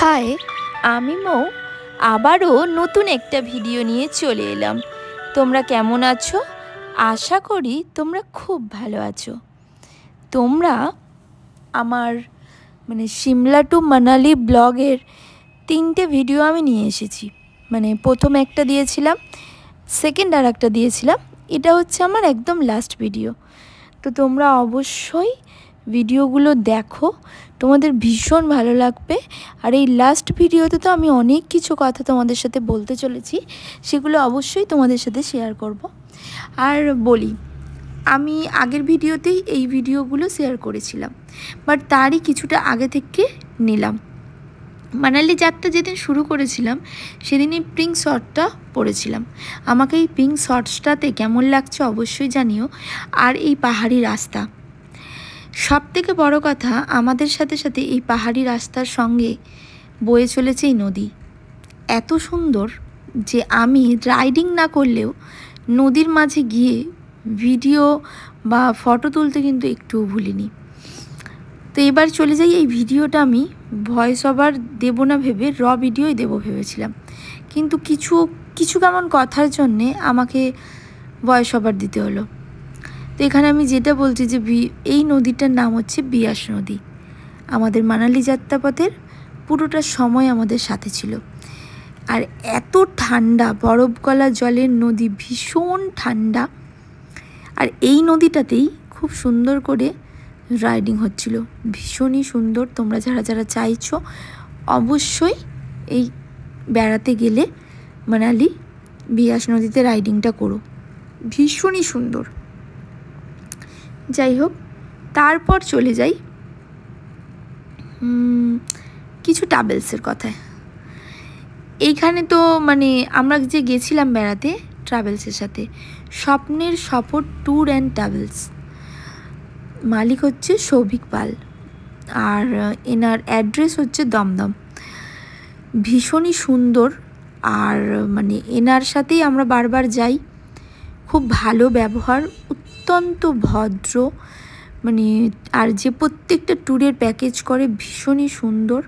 High, আমি মৌ আবারও নতুন একটা ভিডিও নিয়ে চলে এলাম। তোমরা কেমন আছো? আশা করি তোমরা খুব ভালো আছো। তোমরা আমার সিমলা টু মানালি ব্লগের 3টে ভিডিও আমি নিয়ে এসেছি। প্রথম একটা দিয়েছিলাম, সেকেন্ড আর একটা দিয়েছিলাম, এটা হচ্ছে আমার একদম লাস্ট ভিডিও। তো তোমরা অবশ্যই ভিডিওগুলো দেখো, তোমাদের ভীষণ ভালো লাগবে। আর এই লাস্ট ভিডিওতে তো আমি অনেক কিছু কথা তোমাদের সাথে বলতে চলেছি, সেগুলো অবশ্যই তোমাদের সাথে শেয়ার করব। আর বলি, আমি আগের ভিডিওতেই এই ভিডিওগুলো শেয়ার করেছিলাম, বাট তারই কিছুটা আগে থেকে নিলাম। মানালি যাত্রা যেদিন শুরু করেছিলাম সেদিনই পিঙ্ক শর্টটা পরেছিলাম। আমাকে এই পিঙ্ক শর্টসটাতে কেমন লাগছে অবশ্যই জানিও। আর এই পাহাড়ি রাস্তা, সব থেকে বড় কথা, আমাদের সাথে সাথে এই পাহাড়ি রাস্তার সঙ্গে বয়ে চলেছে এই নদী। এত সুন্দর যে আমি রাইডিং না করলেও নদীর মাঝে গিয়ে ভিডিও বা ফটো তুলতে কিন্তু একটুও ভুলিনি। তো এবার চলে যাই, এই ভিডিওটা আমি ভয়েস ওভার দেবো না ভেবে ভিডিওই দেবো ভেবেছিলাম, কিন্তু কিছু কেমন কথার জন্যে আমাকে ভয়েস ওভার দিতে হলো। তো এখানে আমি যেটা বলছি যে এই নদীটার নাম হচ্ছে বিয়াস নদী। আমাদের মানালি যাত্রাপথের পুরোটা সময় আমাদের সাথে ছিল। আর এত ঠান্ডা, বরফ গলা জলের নদী, ভীষণ ঠান্ডা। আর এই নদীটাতেই খুব সুন্দর করে রাইডিং হচ্ছিল, ভীষণই সুন্দর। তোমরা যারা যারা চাইছো অবশ্যই এই বেড়াতে গেলে মানালি বিয়াস নদীতে রাইডিংটা করো, ভীষণই সুন্দর। যাই হোক, তারপর চলে যাই কিছু ট্রাভেলসের কথায়। এইখানে তো আমরা যে গেছিলাম বেড়াতে ট্রাভেলসের সাথে, স্বপ্নের সফর ট্যুর অ্যান্ড ট্রাভেলস, মালিক হচ্ছে সৌভিক পাল, আর এনার অ্যাড্রেস হচ্ছে দমদম। ভীষণই সুন্দর। আর এনার সাথেই আমরা বারবার যাই। খুব ভালো ব্যবহার, অত্যন্ত ভদ্র, আর যে প্রত্যেকটা ট্যুরের প্যাকেজ করে ভীষণই সুন্দর।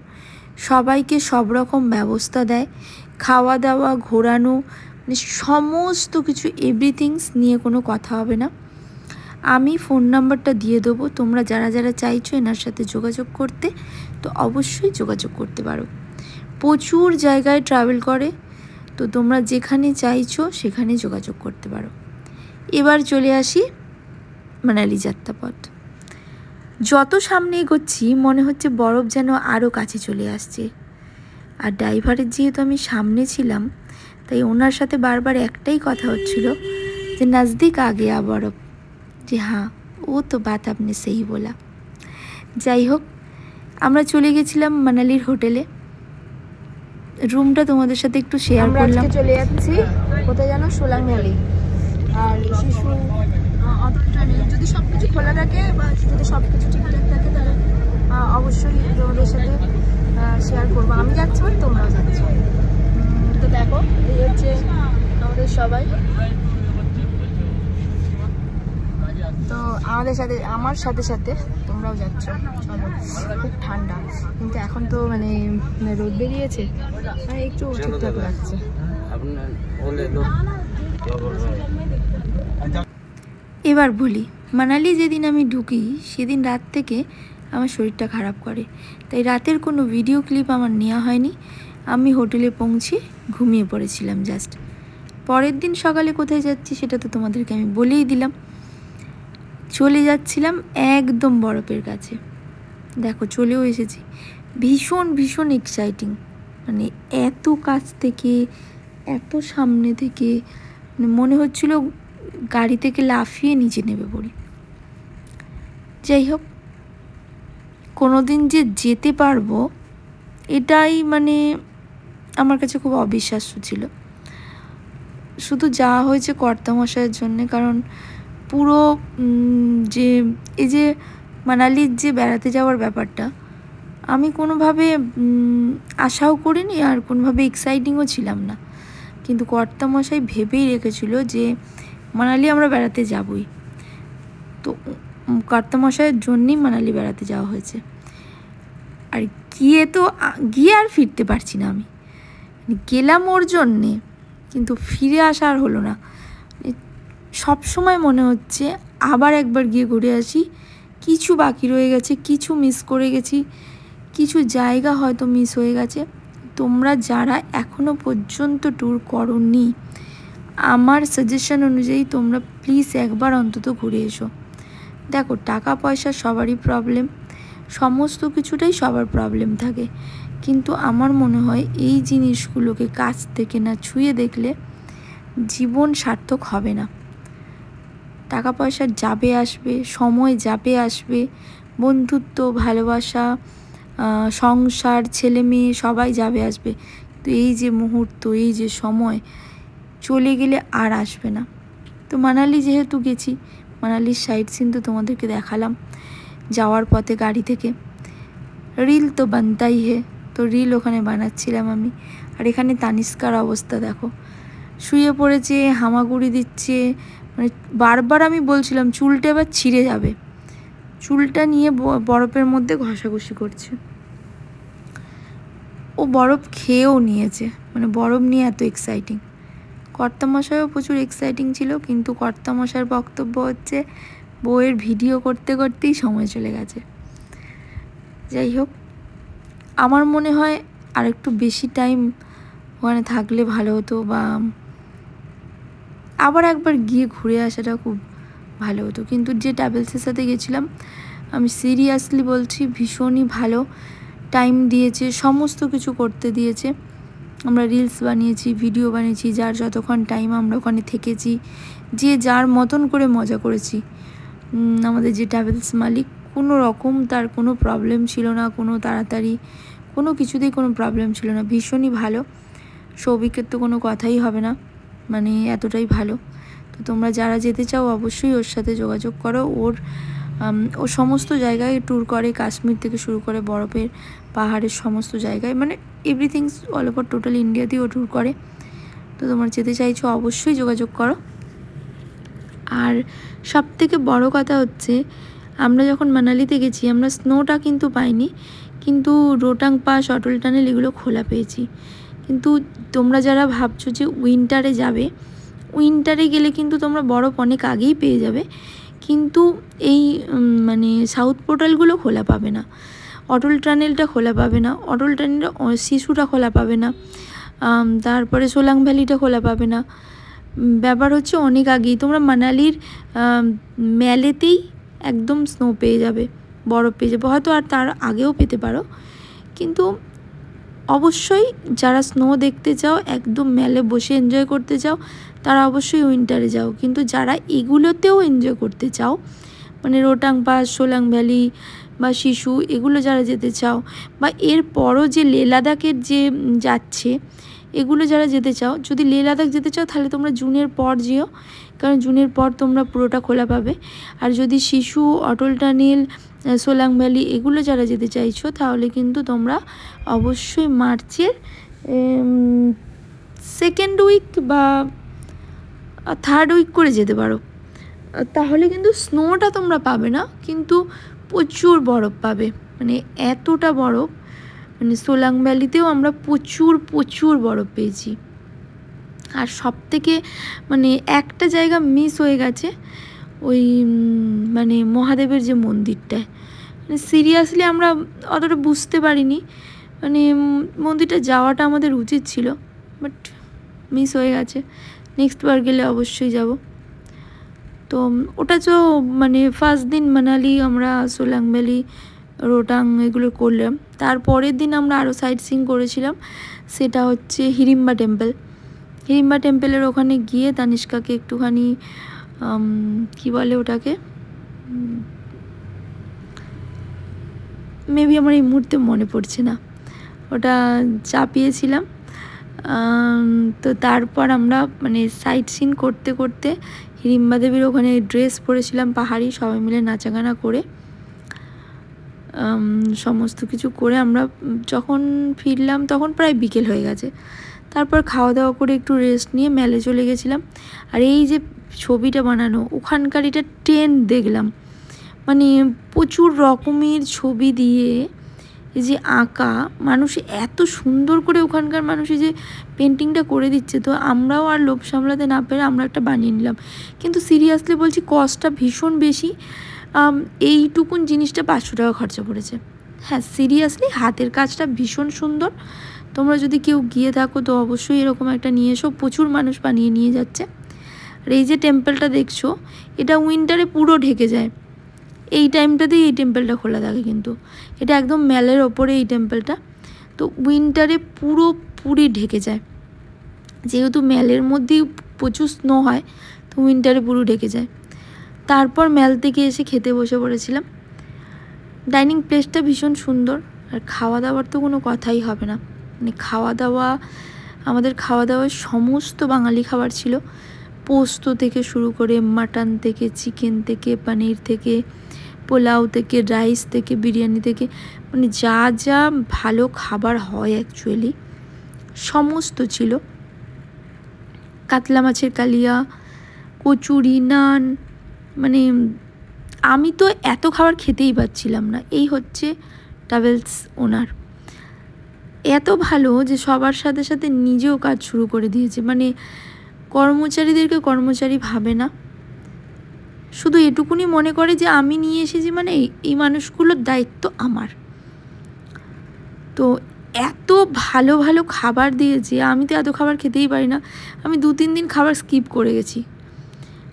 সবাইকে সব রকম ব্যবস্থা দেয়, খাওয়া দাওয়া, ঘোরানো, সমস্ত কিছু, এভরিথিংস নিয়ে কোনো কথা হবে না। আমি ফোন নাম্বারটা দিয়ে দেবো, তোমরা যারা যারা চাইছো এনার সাথে যোগাযোগ করতে, তো অবশ্যই যোগাযোগ করতে পারো। প্রচুর জায়গায় ট্রাভেল করে, তো তোমরা যেখানে চাইছো সেখানে যোগাযোগ করতে পারো। এবার চলে আসি মানালি যাত্রাপথ। যত সামনে এগোচ্ছি মনে হচ্ছে বরফ যেন আরও কাছে চলে আসছে। আর ড্রাইভারের যেহেতু আমি সামনে ছিলাম, তাই ওনার সাথে বারবার একটাই কথা হচ্ছিল যে নজদিক আ গয়া বরফ, যে হ্যাঁ ও তো বাত আপনি সেই বলা। যাই হোক, আমরা চলে গেছিলাম মানালির হোটেলে। রুমটা তোমাদের সাথে একটু শেয়ার করলাম। চলে যাচ্ছি কোথায় জানো, সোলাং ভ্যালি। আর শিশু অতটা নেই, যদি সব কিছু খোলা থাকে বা যদি সব কিছু ঠিকঠাক থাকে তাহলে অবশ্যই তোমাদের সাথে শেয়ার করবো। আমি যাচ্ছি, তোমরাও যাচ্ছ। তো দেখো, এই হচ্ছে আমাদের সবাই। তো আমার সাথে সাথে তোমরাও যাচ্ছ, চলো। খুব ঠান্ডা, কিন্তু এখন তো রোদ বেরিয়েছে, একটু ঠিকঠাক লাগছে। এবার বলি, মানালি যেদিন আমি ঢুকি সেদিন রাত থেকে আমার শরীরটা খারাপ করে, তাই রাতের কোনো ভিডিও ক্লিপ আমার নেওয়া হয়নি। আমি হোটেলে পৌঁছে ঘুমিয়ে পড়েছিলাম জাস্ট। পরের দিন সকালে কোথায় যাচ্ছি সেটা তো তোমাদেরকে আমি বলেই দিলাম। চলে যাচ্ছিলাম একদম বরফের কাছে। দেখো চলেও এসেছি। ভীষণ ভীষণ এক্সাইটিং, এত কাছ থেকে, এত সামনে থেকে, মনে হচ্ছিল গাড়ি থেকে লাফিয়ে নিচে নেমে পড়ি। যাই হোক, কোনো দিন যে যেতে পারবো এটাই আমার কাছে খুব অবিশ্বাস্য ছিল। শুধু যাওয়া হয়েছে কর্তামশাইয়ের জন্যে, কারণ পুরো এই যে মানালির যে বেড়াতে যাওয়ার ব্যাপারটা আমি কোনোভাবে আশাও করিনি, আর কোনোভাবে এক্সাইটিংও ছিলাম না। কিন্তু কর্তামশাই ভেবেই রেখেছিল যে মানালি আমরা বেড়াতে যাবই, তো কর্তামশাইয়ের জন্যই মানালি বেড়াতে যাওয়া হয়েছে। আর গিয়ে আর ফিরতে পারছি না। আমি গেলাম ওর জন্যে, কিন্তু ফিরে আসা আর হলো না। সব সময় মনে হচ্ছে আবার একবার গিয়ে ঘুরে আসি, কিছু বাকি রয়ে গেছে, কিছু মিস করে গেছি, কিছু জায়গা হয়তো মিস হয়ে গেছে। তোমরা যারা এখনও পর্যন্ত ট্যুর করোনি, আমার সাজেশন অনুযায়ী তোমরা প্লিজ একবার অন্তত ঘুরে এসো। দেখো, টাকা পয়সা সবারই প্রবলেম, সমস্ত কিছুটাই সবার প্রবলেম থাকে, কিন্তু আমার মনে হয় এই জিনিসগুলোকে কাছ থেকে না ছুঁয়ে দেখলে জীবন সার্থক হবে না। টাকা পয়সা যাবে আসবে, সময় যাবে আসবে, বন্ধুত্ব, ভালোবাসা, সংসার, ছেলে মেয়ে সবাই যাবে আসবে, তো এই যে মুহূর্ত, এই যে সময় চলে গেলে আর আসবে না। তো মানালি যেহেতু গেছি, মানালির সাইড সিন তো তোমাদেরকে দেখালাম যাওয়ার পথে গাড়ি থেকে। রিল তো বানতাই হে, তো রিল ওখানে বানাচ্ছিলাম আমি। আর এখানে তানিষ্কার অবস্থা দেখো, শুয়ে পড়েছে, হামাগুড়ি দিচ্ছে, মানে বারবার আমি বলছিলাম চুলটা এবার ছিঁড়ে যাবে, চুলটা নিয়ে বরফের মধ্যে ঘষাঘষি করছে। ও বরফ খেয়েও নিয়েছে, মানে বরফ নিয়ে এত এক্সাইটিং। কর্তামশাইও প্রচুর এক্সাইটিং ছিল, কিন্তু কর্তামশাইয়ের বক্তব্য হচ্ছে বউয়ের ভিডিও করতে করতেই সময় চলে গেছে। যাই হোক, আমার মনে হয় আর একটু বেশি টাইম ওখানে থাকলে ভালো হতো, বা আবার একবার গিয়ে ঘুরে আসাটা খুব ভালো হতো। কিন্তু যে ট্রাভেলসের সাথে গেছিলাম, আমি সিরিয়াসলি বলছি, ভীষণই ভালো টাইম দিয়েছে, সমস্ত কিছু করতে দিয়েছে। আমরা রিলস বানিয়েছি, ভিডিও বানিয়েছি, যার যতক্ষণ টাইম আমরা ওখানে থেকেছি, যে যার মতন করে মজা করেছি। আমাদের যে ট্রাভেলস মালিক, কোনো রকম তার কোনো প্রবলেম ছিল না, কোনো তাড়াতাড়ি কোনো কিছুতেই কোনো প্রবলেম ছিল না, ভীষণই ভালো। সৌভিকের তো কোনো কথাই হবে না, মানে এতটাই ভালো। তো তোমরা যারা যেতে চাও অবশ্যই ওর সাথে যোগাযোগ করো। ও সমস্ত জায়গায় ট্যুর করে, কাশ্মীর থেকে শুরু করে বরফের পাহাড়ের সমস্ত জায়গায়, মানে এভরিথিংস অল ওভার টোটাল ইন্ডিয়াতেই ও ট্যুর করে। তো তোমরা যেতে চাইছো অবশ্যই যোগাযোগ করো। আর সবথেকে বড় কথা হচ্ছে, আমরা যখন মানালিতে গেছি আমরা স্নোটা কিন্তু পাইনি, কিন্তু রোটাং পাস, অটল টানেল এগুলো খোলা পেয়েছি। কিন্তু তোমরা যারা ভাবছো যে উইন্টারে যাবে, উইন্টারে গেলে কিন্তু তোমরা বরফ অনেক আগেই পেয়ে যাবে, কিন্তু এই মানে সাউথ পোর্টালগুলো খোলা পাবে না, অটল টানেলটা খোলা পাবে না, অটল টানেলটা শিশুটা খোলা পাবে না, তারপরে সোলাং ভ্যালিটা খোলা পাবে না। ব্যাপার হচ্ছে অনেক আগেই তোমরা মানালির মেলেতেই একদম স্নো পেয়ে যাবে, বরফ পেয়ে যাবে, হয়তো আর তার আগেও পেতে পারো। কিন্তু অবশ্যই যারা স্নো দেখতে চাও, একদম মেলে বসে এনজয় করতে চাও, তারা অবশ্যই উইন্টারে যাও। কিন্তু যারা এগুলোতেও এনজয় করতে চাও, মানে রোটাং পাস, সোলাং ভ্যালি বা শিশু, এগুলো যারা যেতে চাও, বা এরপরও যে লে লাদাখের যে যাচ্ছে, এগুলো যারা যেতে চাও, যদি লে লাদাখ যেতে চাও তাহলে তোমরা জুনের পর যেও, কারণ জুনের পর তোমরা পুরোটা খোলা পাবে। আর যদি শিশু, অটল টানেল, সোলাং ভ্যালি এগুলো যারা যেতে চাইছো, তাহলে কিন্তু তোমরা অবশ্যই মার্চের সেকেন্ড উইক বা থার্ড উইক করে যেতে পারো, তাহলে কিন্তু স্নোটা তোমরা পাবে না, কিন্তু প্রচুর বরফ পাবে, মানে এতটা বরফ, মানে সোলাং ভ্যালিতেও আমরা প্রচুর বরফ পেয়েছি। আর সব থেকে মানে একটা জায়গা মিস হয়ে গেছে, ওই মানে মহাদেবের যে মন্দিরটায়, মানে সিরিয়াসলি আমরা অতটা বুঝতে পারিনি, মানে মন্দিরটা যাওয়াটা আমাদের উচিত ছিল, বাট মিস হয়ে গেছে। নেক্সট বার গেলে অবশ্যই যাব। তো ওটা তো মানে ফার্স্ট দিন মানালি আমরা সোলাং ভ্যালি, রোটাং এগুলো করলাম। তারপরের দিন আমরা আরও সাইট সিইং করেছিলাম, সেটা হচ্ছে হিড়িম্বা টেম্পল। হিড়িম্বা টেম্পলের ওখানে গিয়ে তানিষ্কাকে একটুখানি কি বলে ওটাকে, মেবি আমার এই মুহূর্তে মনে পড়ছে না, ওটা চাপিয়েছিলাম। তো তারপর আমরা মানে সাইট সিন করতে করতে হিড়িম্বা দেবীর ওখানে ড্রেস পরেছিলাম পাহাড়ি, সবাই মিলে নাচাগানা করে সমস্ত কিছু করে আমরা যখন ফিরলাম তখন প্রায় বিকেল হয়ে গেছে। তারপর খাওয়া দাওয়া করে একটু রেস্ট নিয়ে মেলে চলে গেছিলাম। আর এই যে ছবিটা বানানো, ওখানকার এটা ট্রেন্ড দেখলাম, মানে প্রচুর রকমের ছবি দিয়ে এই যে আঁকা, মানুষ এত সুন্দর করে ওখানকার মানুষ এই যে পেন্টিংটা করে দিচ্ছে, তো আমরাও আর লোভ সামলাতে না পেরে আমরা একটা বানিয়ে নিলাম। কিন্তু সিরিয়াসলি বলছি, কস্টটা ভীষণ বেশি। এইটুকুন জিনিসটা 500 টাকা খরচা পড়েছে। হ্যাঁ, সিরিয়াসলি হাতের কাজটা ভীষণ সুন্দর। তোমরা যদি কেউ গিয়ে থাকো তো অবশ্যই এরকম একটা নিয়ে এসো, প্রচুর মানুষ বানিয়ে নিয়ে যাচ্ছে। আর এই যে টেম্পলটা দেখছো, এটা উইন্টারে পুরো ঢেকে যায়। এই টাইমটাতেই এই টেম্পলটা খোলা থাকে, কিন্তু এটা একদম ম্যালের ওপরে এই টেম্পলটা, তো উইন্টারে পুরোপুরি ঢেকে যায়। যেহেতু ম্যালের মধ্যেই প্রচুর স্নো হয়, তো উইন্টারে পুরো ঢেকে যায়। তারপর ম্যাল থেকে এসে খেতে বসে পড়েছিলাম। ডাইনিং প্লেসটা ভীষণ সুন্দর, আর খাওয়া দাওয়ার তো কোনো কথাই হবে না। মানে আমাদের খাওয়া দাওয়ার সমস্ত বাঙালি খাবার ছিল, পোস্ত থেকে শুরু করে মাটন থেকে, চিকেন থেকে, পনির থেকে, পোলাও থেকে, রাইস থেকে, বিরিয়ানি থেকে, মানে যা যা ভালো খাবার হয় অ্যাকচুয়ালি সমস্ত ছিল। কাতলা মাছের কালিয়া, কচুরি, নান, মানে আমি তো এত খাবার খেতেই পাচ্ছিলাম না। এই হচ্ছে ট্রাভেলস ওনার, এত ভালো যে সবার সাথে সাথে নিজেও কাজ শুরু করে দিয়েছে। মানে কর্মচারীদেরকে কর্মচারী ভাবে না, শুধু এটুকুনি মনে করে যে আমি নিয়ে এসেছি, মানে এই মানুষগুলোর দায়িত্ব আমার। তো এত ভালো ভালো খাবার দিয়েছে, আমি তো এত খাবার খেতেই পারি না। আমি 2-3 দিন খাবার স্কিপ করে গেছি,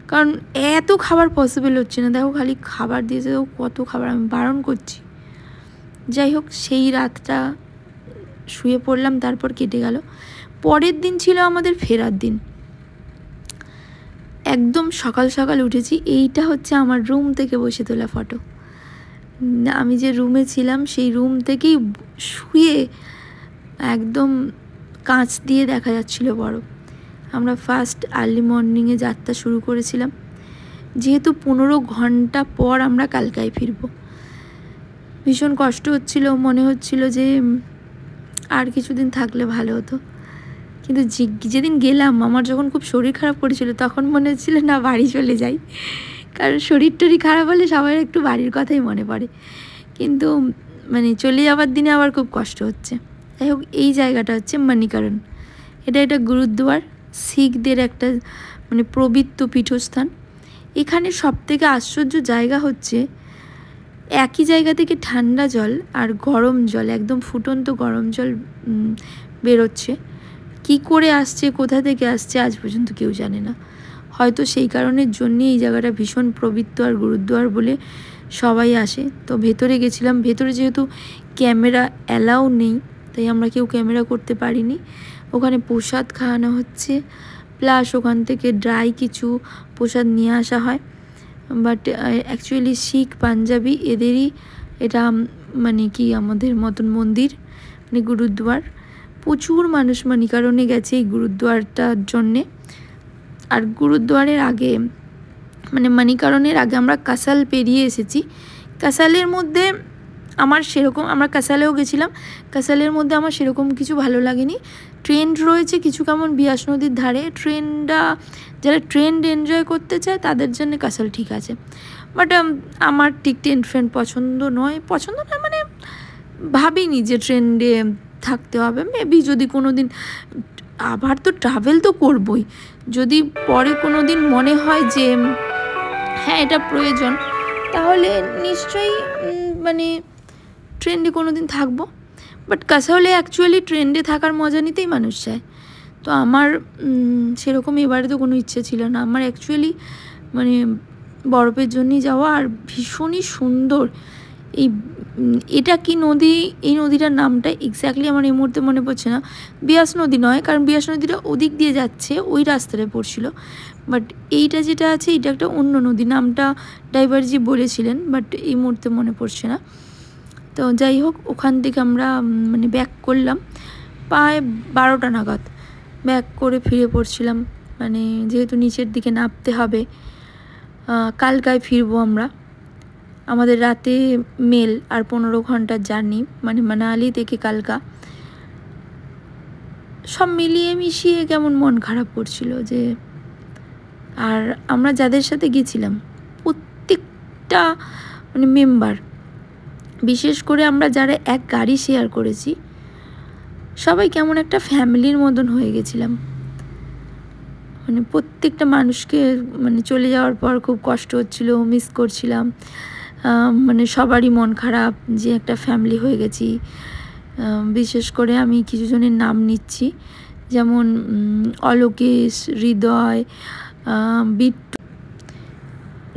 কারণ এত খাবার পসিবল হচ্ছে না। দেখো খালি খাবার দিয়েছে, দেখো কত খাবার, আমি বারণ করছি। যাই হোক, সেই রাতটা শুয়ে পড়লাম, তারপর কেটে গেল। পরের দিন ছিল আমাদের ফেরার দিন। একদম সকাল সকাল উঠেছি। এইটা হচ্ছে আমার রুম থেকে বসে তোলা ফটো। আমি যে রুমে ছিলাম সেই রুম থেকেই শুয়ে একদম কাঁচ দিয়ে দেখা যাচ্ছিল বরফ। আমরা ফার্স্ট আর্লি মর্নিংয়ে যাত্রা শুরু করেছিলাম, যেহেতু 15 ঘন্টা পর আমরা কালকায় ফিরব। ভীষণ কষ্ট হচ্ছিল, মনে হচ্ছিল যে আর কিছুদিন থাকলে ভালো হতো। কিন্তু যেদিন গেলাম, আমার যখন খুব শরীর খারাপ করেছিল, তখন মনে হচ্ছিল না বাড়ি চলে যাই, কারণ শরীর টরীর খারাপ হলে সবার একটু বাড়ির কথাই মনে পড়ে। কিন্তু মানে চলে যাওয়ার দিনে আবার খুব কষ্ট হচ্ছে। যাই হোক, এই জায়গাটা হচ্ছে মণিকরণ। এটা গুরুদ্বার, শিখদের একটা মানে পবিত্র পীঠস্থান। এখানে সবথেকে আশ্চর্য জায়গা হচ্ছে, একই জায়গা থেকে ঠান্ডা জল আর গরম জল, একদম ফুটন্ত গরম জল বেরোচ্ছে। কি করে আসছে, কোথা থেকে আসছে, আজ পর্যন্ত কেউ জানে না। হয়তো সেই কারণের জন্যই এই জায়গাটা ভীষণ পবিত্র আর গুরুদ্বার বলে সবাই আসে। তো ভেতরে গেছিলাম, ভেতরে যেহেতু ক্যামেরা অ্যালাউ নেই, তাই আমরা কেউ ক্যামেরা করতে পারিনি। ওখানে প্রসাদ খাওয়ানো হচ্ছে, প্লাস ওখান থেকে ড্রাই কিছু প্রসাদ নিয়ে আসা হয়। বাট অ্যাকচুয়ালি শিখ পাঞ্জাবি এদেরই এটা মানে কি আমাদের মতন মন্দির, মানে গুরুদ্বার। প্রচুর মানুষ মণিকরণে গেছে এই গুরুদ্বারটার জন্যে। আর গুরুদ্বারের আগে মানে মণিকরণের আগে আমরা কাসাল পেরিয়ে এসেছি। কাসালের মধ্যে আমার সেরকম, আমরা কাসালেও গেছিলাম, কাসালের মধ্যে আমার সেরকম কিছু ভালো লাগেনি। ট্রেন্ড রয়েছে কিছু কেমন বিয়াস নদীর ধারে, যারা ট্রেন্ড এনজয় করতে চায় তাদের জন্য কাসাল ঠিক আছে। বাট আমার ঠিক ট্রেন্ড পছন্দ নয় মানে ভাবিনি যে ট্রেন্ডে থাকতে হবে। মেবি যদি কোনো দিন, আবার তো ট্রাভেল তো করবই, যদি পরে কোনো দিন মনে হয় যে হ্যাঁ এটা প্রয়োজন, তাহলে নিশ্চয়ই মানে ট্রেন্ডে কোনো দিন থাকবো। বাট কাসালে অ্যাকচুয়ালি ট্রেন্ডে থাকার মজা নিতেই মানুষ চায়। তো আমার সেরকম এবারে তো কোনো ইচ্ছে ছিল না। আমার অ্যাকচুয়ালি মানে বরফের জন্যই যাওয়া, আর ভীষণই সুন্দর। এটা কি নদী, এই নদীটার নামটা এক্স্যাক্টলি আমার এই মুহূর্তে মনে পড়ছে না। বিয়াস নদী নয়, কারণ বিয়াস নদীটা ওদিক দিয়ে যাচ্ছে, ওই রাস্তাটা পড়ছিল। বাট এইটা যেটা আছে, এটা একটা অন্য নদী, নামটা ড্রাইভারজি বলেছিলেন, বাট এই মুহূর্তে মনে পড়ছে না। তো যাই হোক, ওখান থেকে আমরা মানে ব্যাক করলাম প্রায় 12টা নাগাদ। ব্যাক করে ফিরে পড়ছিলাম, মানে যেহেতু নিচের দিকে নামতে হবে, কালকায় ফিরবো আমরা। আমাদের রাতে মেল, আর 15 ঘন্টার জার্নি, মানে মানালি থেকে কালকা। সব মিলিয়ে মিশিয়ে কেমন মন খারাপ করছিল যে, আর আমরা যাদের সাথে গেছিলাম প্রত্যেকটা মানে মেম্বার বিশেষ করে আমরা যারা এক গাড়ি শেয়ার করেছি সবাই কেমন একটা ফ্যামিলির মতন হয়ে গেছিলাম। মানে প্রত্যেকটা মানুষকে মানে চলে যাওয়ার পর খুব কষ্ট হচ্ছিল, মিস করছিলাম। মানে সবারই মন খারাপ যে একটা ফ্যামিলি হয়ে গেছি। বিশেষ করে আমি কিছু জনের নাম নিচ্ছি, যেমন অলোকেশ, হৃদয়, বিট্টু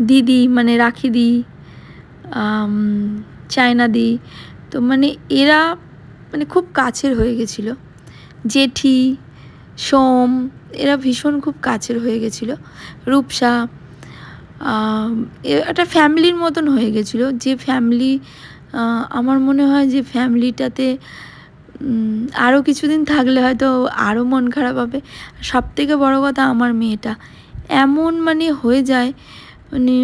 দিদি, মানে রাখিদি, চায়নাদি। তো মানে এরা মানে খুব কাছের হয়ে গেছিলো। জেঠি, সোম, এরা ভীষণ খুব কাছের হয়ে গেছিলো। রূপসা, একটা ফ্যামিলির মতন হয়ে গেছিলো। যে ফ্যামিলি, আমার মনে হয় যে ফ্যামিলিটাতে আরও কিছুদিন থাকলে হয়তো আরও মন খারাপ হবে। সবথেকে বড় কথা, আমার মেয়েটা এমন মানে হয়ে যায়, মানে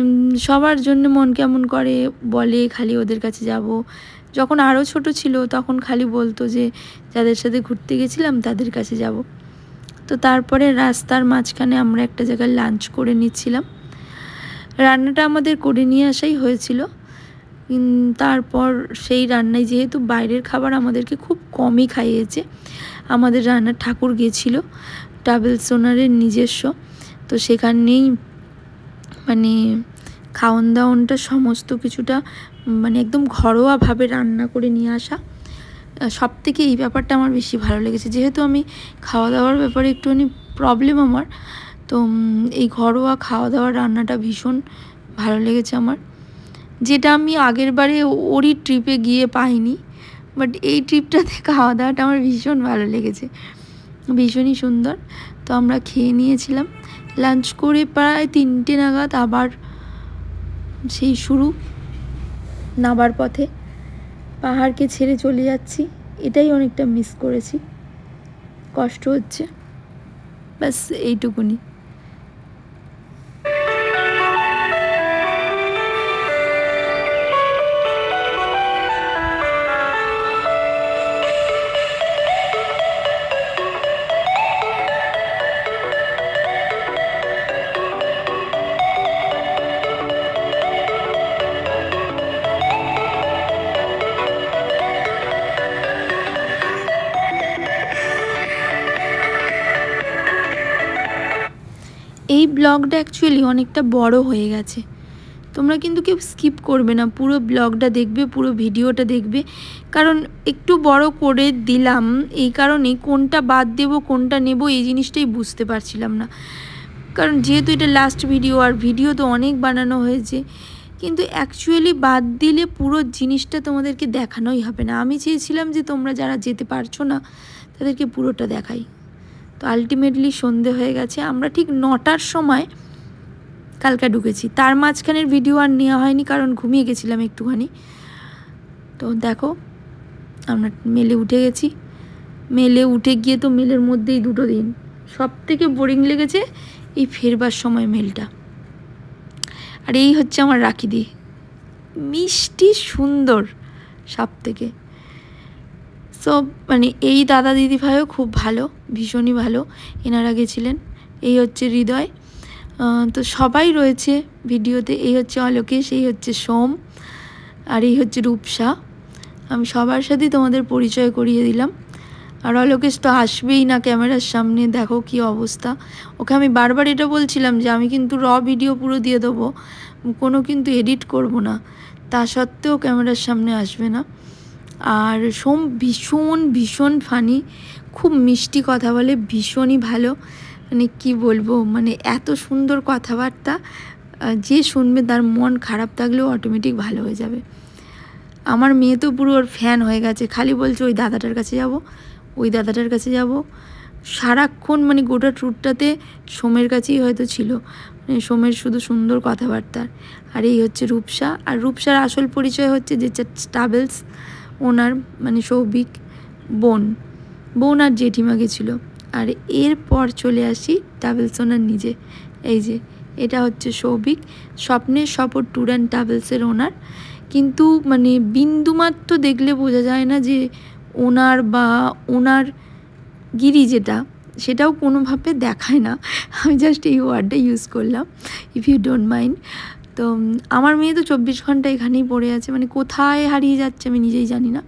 সবার জন্য মন কেমন করে, বলে খালি ওদের কাছে যাব। যখন আরও ছোট ছিল তখন খালি বলতো যে যাদের সাথে ঘুরতে গেছিলাম তাদের কাছে যাব। তো তারপরে রাস্তার মাঝখানে আমরা একটা জায়গায় লাঞ্চ করে নিচ্ছিলাম। রান্নাটা আমাদের করে নিয়ে আসাই হয়েছিল। তারপর সেই রান্নায়, যেহেতু বাইরের খাবার আমাদেরকে খুব কমই খাইয়েছে, আমাদের রান্নার ঠাকুর গিয়েছিল ট্রাভেলস ওনারের নিজস্ব। তো সেখানেই মানে খাওয়ান দাওয়ানটা সমস্ত কিছুটা মানে একদম ঘরোয়াভাবে রান্না করে নিয়ে আসা। সব থেকে এই ব্যাপারটা আমার বেশি ভালো লেগেছে, যেহেতু আমি খাওয়া দাওয়ার ব্যাপারে একটুখানি প্রবলেম আমার। তো এই ঘরোয়া খাওয়া দাওয়ার রান্নাটা ভীষণ ভালো লেগেছে আমার, যেটা আমি আগের বারে ওরই ট্রিপে গিয়ে পাইনি। বাট এই ট্রিপটাতে খাওয়া দাওয়াটা আমার ভীষণ ভালো লেগেছে, ভীষণই সুন্দর। তো আমরা খেয়ে নিয়েছিলাম। লাঞ্চ করে প্রায় 3টে নাগাদ আবার সেই শুরু নাবার পথে। পাহাড়কে ছেড়ে চলে যাচ্ছি, এটাই অনেকটা মিস করেছি, কষ্ট হচ্ছে, ব্যাস এইটুকুনি। এই ব্লগটা অ্যাকচুয়ালি অনেকটা বড় হয়ে গেছে, তোমরা কিন্তু কেউ স্কিপ করবে না, পুরো ব্লগটা দেখবে, পুরো ভিডিওটা দেখবে। কারণ একটু বড় করে দিলাম এই কারণে, কোনটা বাদ দেব কোনটা নেব এই জিনিসটাই বুঝতে পারছিলাম না। কারণ যেহেতু এটা লাস্ট ভিডিও, আর ভিডিও তো অনেক বানানো হয়েছে, কিন্তু অ্যাকচুয়ালি বাদ দিলে পুরো জিনিসটা তোমাদেরকে দেখানোই হবে না। আমি চেয়েছিলাম যে তোমরা যারা যেতে পারছো না তাদেরকে পুরোটা দেখাই। তো আলটিমেটলি সন্ধে হয়ে গেছে, আমরা ঠিক 9টার সময় কালকা ঢুকেছি। তার মাঝখানের ভিডিও আর নেওয়া হয়নি, কারণ ঘুমিয়ে গেছিলাম একটুখানি। তো দেখো আমরা মেলে উঠে গেছি। মেলে উঠে গিয়ে তো মেলের মধ্যেই 2টো দিন সব থেকে বোরিং লেগেছে এই ফেরবার সময় মেলটা। আর এই হচ্ছে আমার রাখিদি, মিষ্টি সুন্দর সব থেকে। সো মানে এই দাদা দিদি ভাইও খুব ভালো, ভীষণই ভালো, এনারা গেছিলেন। এই হচ্ছে হৃদয়। তো সবাই রয়েছে ভিডিওতে। এই হচ্ছে অলোকেশ, এই হচ্ছে সোম, আর এই হচ্ছে রূপসা। আমি সবার সাথেই তোমাদের পরিচয় করিয়ে দিলাম। আর অলোকেশ তো আসবেই না ক্যামেরার সামনে, দেখো কি অবস্থা। ওকে আমি বারবার এটা বলছিলাম যে আমি কিন্তু ভিডিও পুরো দিয়ে দেবো, কোনো কিন্তু এডিট করব না, তা সত্ত্বেও ক্যামেরার সামনে আসবে না। আর সোম ভীষণ ভীষণ ফানি, খুব মিষ্টি কথা বলে, ভীষণই ভালো। মানে কি বলবো, মানে এত সুন্দর কথাবার্তা, যে শুনবে তার মন খারাপ থাকলেও অটোমেটিক ভালো হয়ে যাবে। আমার মেয়ে তো পুরো ওর ফ্যান হয়ে গেছে, খালি বলছে ওই দাদাটার কাছে যাব, ওই দাদাটার কাছে যাব। সারাক্ষণ মানে গোটা ট্যুরটাতে সোমের কাছেই হয়তো ছিল, মানে সোমের শুধু সুন্দর কথাবার্তা। আর এই হচ্ছে রূপসা। আর রূপসার আসল পরিচয় হচ্ছে যে ট্রাভেলস ওনার, মানে সৌভিক বোন আর জেঠিমা গেছিলো। আর এরপর চলে আসি ট্রাভেলস ওনার নিজে। এই যে এটা হচ্ছে সৌভিক, স্বপ্নের সফর ট্যুর অ্যান্ড ট্রাভেলসের ওনার। কিন্তু মানে বিন্দুমাত্র দেখলে বোঝা যায় না যে ওনার বা ওনার গিরি যেটা, সেটাও কোনোভাবে দেখায় না। আমি জাস্ট এই ওয়ার্ডটা ইউজ করলাম, ইফ ইউ ডোন্ট মাইন্ড। তো তো আমার মেয়ে তো 24 ঘন্টা এখানেই পড়ে আছে, মানে কোথায় হারিয়ে যাচ্ছে আমি নিজেই জানি না।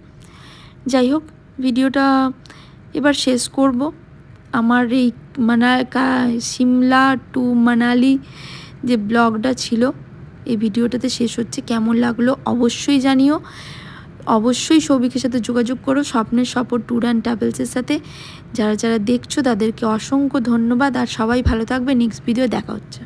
যাই হোক, ভিডিওটা এবার শেষ করব। আমার এই সিমলা টু মানালি যে ব্লগটা ছিল এই ভিডিওটাতে শেষ হচ্ছে। কেমন লাগলো অবশ্যই জানিও। অবশ্যই সৌভিকের সাথে যোগাযোগ করো, স্বপ্নের সফর ট্যুর অ্যান্ড ট্রাভেলসের সাথে। যারা যারা দেখছো তাদেরকে অসংখ্য ধন্যবাদ, আর সবাই ভালো থাকবে। নেক্সট ভিডিও দেখা হচ্ছে।